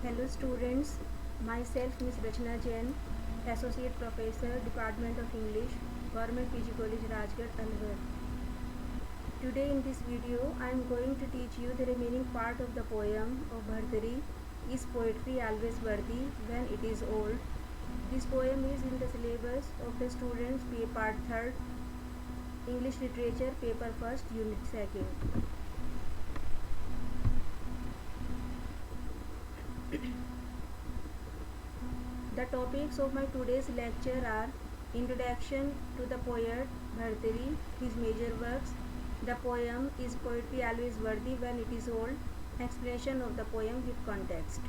Hello students, myself Ms. Rachna Jain, Associate Professor, Department of English, Government PG College, Rajgarh, Alwar. Today in this video, I am going to teach you the remaining part of the poem of Bhartari, Is Poetry Always Worthy When It Is Old? This poem is in the syllabus of the students part 3rd, English Literature, paper 1st, unit 2nd. The topics of my today's lecture are Introduction to the poet Bhartari, his major works, the poem Is Poetry Always Worthy When It Is Old, explanation of the poem with context.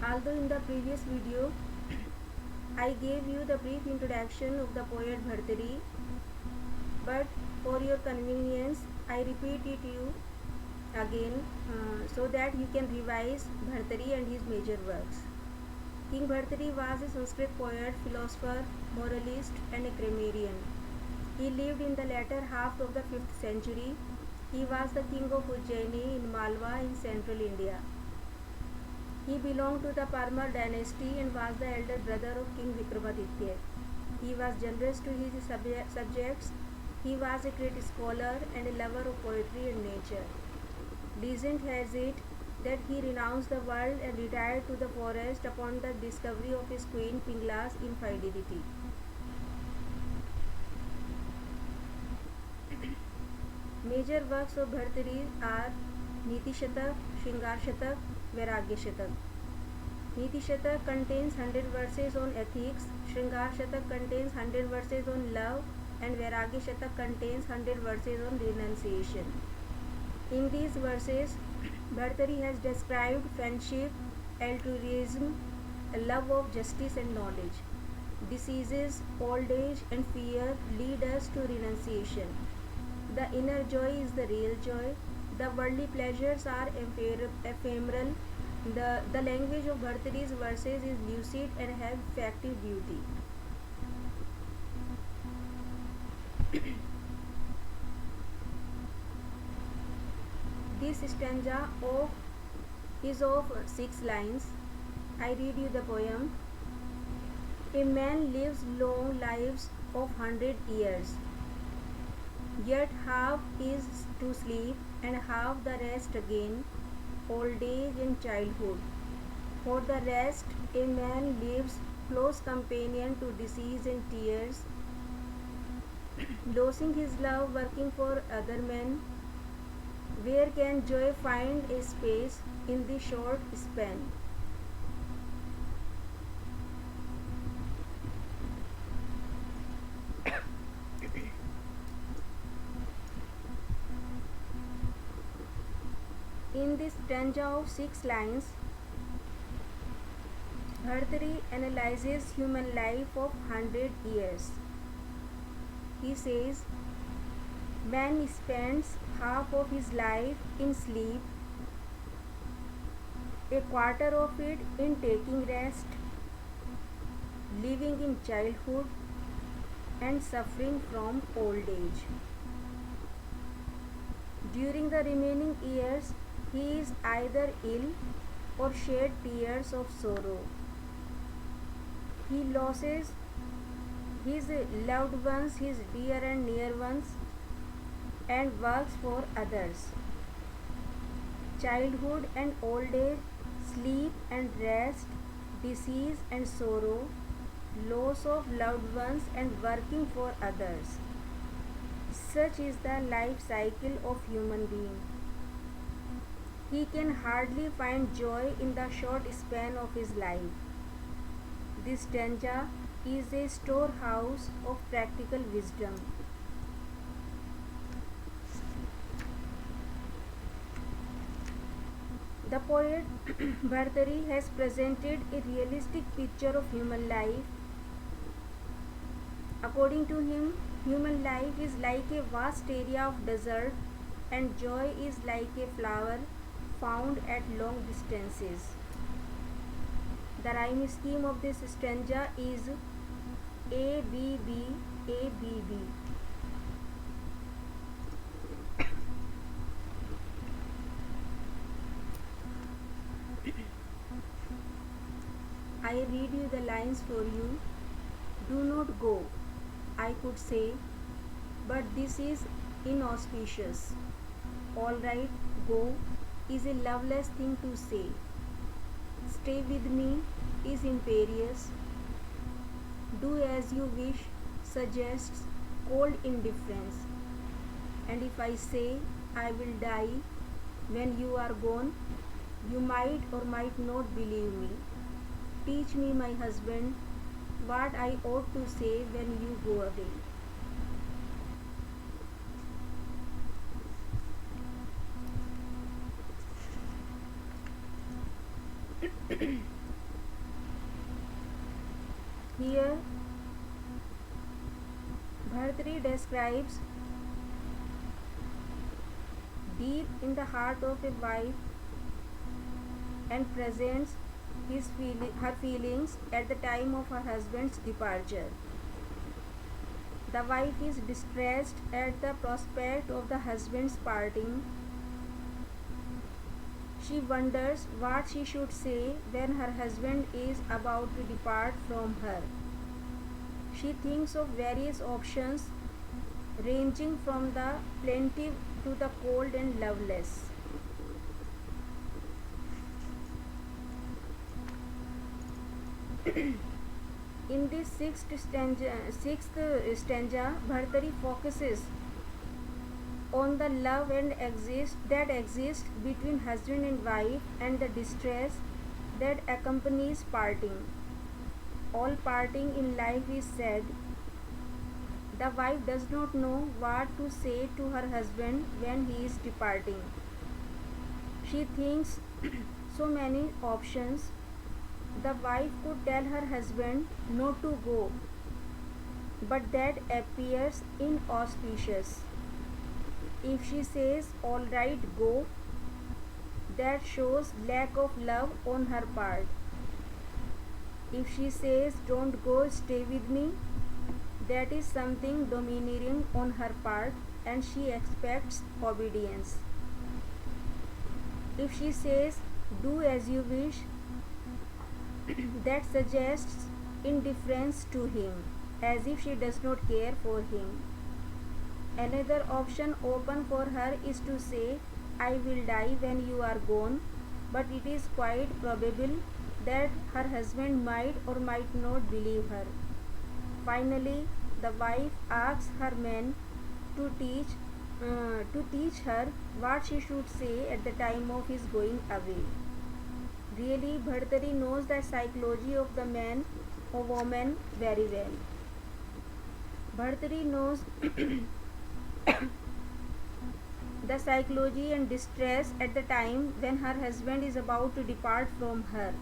Although in the previous video I gave you the brief introduction of the poet Bhartari, but for your convenience I repeat it to you again so that you can revise Bhartari and his major works. King Bhartari was a Sanskrit poet, philosopher, moralist and a grammarian. He lived in the latter half of the 5th century. He was the king of Ujjaini in Malwa in central India. He belonged to the Parmar dynasty and was the elder brother of King Vikramaditya. He was generous to his subjects. He was a great scholar and a lover of poetry and nature. Legend has it that he renounced the world and retired to the forest upon the discovery of his queen Pingla's infidelity. Major works of Bhartari are Niti Shatak, Shringar Shatak, Vairagya Shatak. Niti Shatak contains 100 verses on ethics, Shringar Shatak contains 100 verses on love, and Vairagya Shatak contains 100 verses on renunciation. In these verses, Bhartari has described friendship, altruism, a love of justice and knowledge. Diseases, old age and fear lead us to renunciation. The inner joy is the real joy. The worldly pleasures are ephemeral. The language of Bhartari's verses is lucid and have effective beauty. This stanza is of 6 lines. I read you the poem. A man lives long lives of 100 years, yet half is to sleep and half the rest again, old age and childhood. For the rest, a man lives close companion to disease and tears, losing his love working for other men. Where can joy find a space in the short span? In this stanza of 6 lines, Bhartari analyzes human life of 100 years. He says, man spends half of his life in sleep, a quarter of it in taking rest, living in childhood and suffering from old age. During the remaining years, he is either ill or shed tears of sorrow. He loses his loved ones, his dear and near ones, and works for others. Childhood and old age, sleep and rest, disease and sorrow, loss of loved ones and working for others. Such is the life cycle of human being. He can hardly find joy in the short span of his life. This stanza is a storehouse of practical wisdom. The poet Bhartari has presented a realistic picture of human life. According to him, human life is like a vast area of desert and joy is like a flower found at long distances. The rhyme scheme of this stanza is ABB ABB. I read you the lines for you. Do not go, I could say, but this is inauspicious. All right, go is a loveless thing to say. Stay with me is imperious. Do as you wish suggests cold indifference. And if I say I will die when you are gone, you might or might not believe me. Teach me, my husband, what I ought to say when you go away. Here, Bhartari describes deep in the heart of a wife and presents her feelings at the time of her husband's departure. The wife is distressed at the prospect of the husband's parting. She wonders what she should say when her husband is about to depart from her. She thinks of various options ranging from the plaintive to the cold and loveless. In this sixth stanza, Bhartari focuses on the love that exists between husband and wife and the distress that accompanies parting. All parting in life is sad. The wife does not know what to say to her husband when he is departing. She thinks so many options. The wife could tell her husband not to go, but that appears inauspicious. If she says, all right, go, that shows lack of love on her part. If she says, don't go, stay with me, that is something domineering on her part and she expects obedience. If she says, do as you wish, that suggests indifference to him, as if she does not care for him. Another option open for her is to say, I will die when you are gone, but it is quite probable that her husband might or might not believe her. Finally, the wife asks her man to teach her what she should say at the time of his going away. Really, Bhartari knows the psychology of the man or woman very well. Bhartari knows the psychology and distress at the time when her husband is about to depart from her.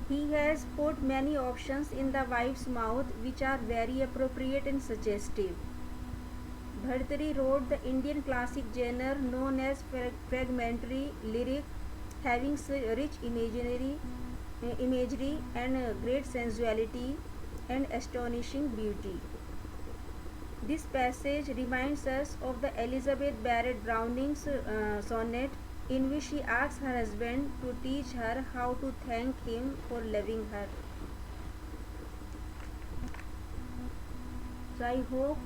He has put many options in the wife's mouth which are very appropriate and suggestive. Bhartari wrote the Indian classic genre known as fragmentary lyric, having rich imagery and great sensuality and astonishing beauty. This passage reminds us of the Elizabeth Barrett Browning's sonnet in which she asks her husband to teach her how to thank him for loving her. So I hope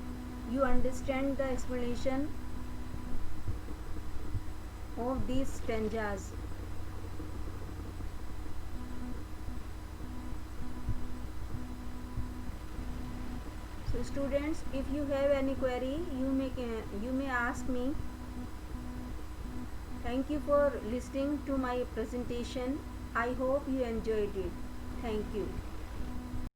you understand the explanation of these stanzas. So students, if you have any query, you may ask me. Thank you for listening to my presentation. I hope you enjoyed it. Thank you.